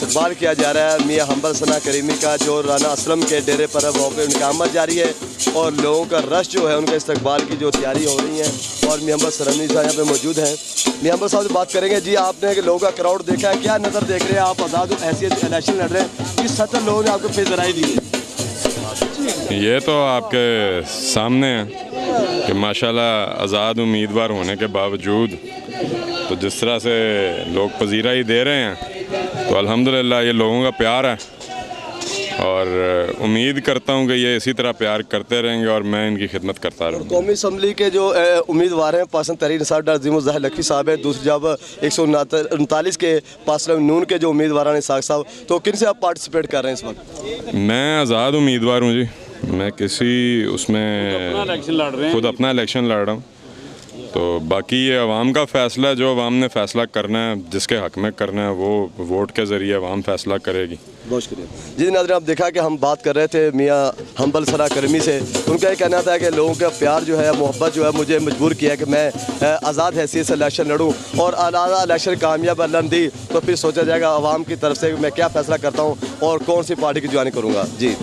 इस्तकबाल किया जा रहा है। मियाँ हम्बल सना करीमी का जो राना असलम के डेरे पर है वहाँ पर उनकी आमद जारी है और लोगों का रश जो है उनके इस्तकबाल की जो तैयारी हो रही है और मियाँ हम्बल सरानी साहब यहाँ पे मौजूद हैं। मियाँ हम्बल साहब से बात करेंगे। जी, आपने लोगों का क्राउड देखा है, क्या नज़र देख रहे हैं आप? आज़ाद हैसियत इलेक्शन लड़ रहे हैं, किस हद तक लोगों ने आपको फेज़ दी है? ये तो आपके सामने है कि माशाल्लाह आज़ाद उम्मीदवार होने के बावजूद तो जिस तरह से लोग पजीराई दे रहे हैं तो अल्हम्दुलिल्लाह ये लोगों का प्यार है और उम्मीद करता हूँ कि ये इसी तरह प्यार करते रहेंगे और मैं इनकी खिदमत करता रहूँगा। कौमी असम्बली के जो उम्मीदवार हैं पासन तहरीर इंसाफ डॉक्टर अज़ीमुल ज़ाहिर लखी साहब है, दूसरी जब 139 के पासन नून के जो उम्मीदवार हैं इसाक साहब, तो किन से आप पार्टिसिपेट कर रहे हैं इस वक्त? मैं आज़ाद उम्मीदवार हूँ जी, मैं किसी उसमें खुद अपना इलेक्शन लड़ रहा हूँ। तो बाकी ये अवाम का फ़ैसला है, जो अवाम ने फ़ैसला करना है, जिसके हक़ में करना है वो वोट के ज़रिए अवाम फ़ैसला करेगी। बहुत शुक्रिया जी। नाज़रीन, आप देखा कि हम बात कर रहे थे मियाँ हम्बल सना करीमी से। उनका ये कहना था कि लोगों का प्यार जो है, मोहब्बत जो है मुझे मजबूर किया कि मैं आज़ाद हैसियत से इलेक्शन लड़ूँ और इलेक्शन कामयाब अल्लाह दी तो फिर सोचा जाएगा आवाम की तरफ से मैं क्या फ़ैसला करता हूँ और कौन सी पार्टी की ज्वाइन करूँगा। जी।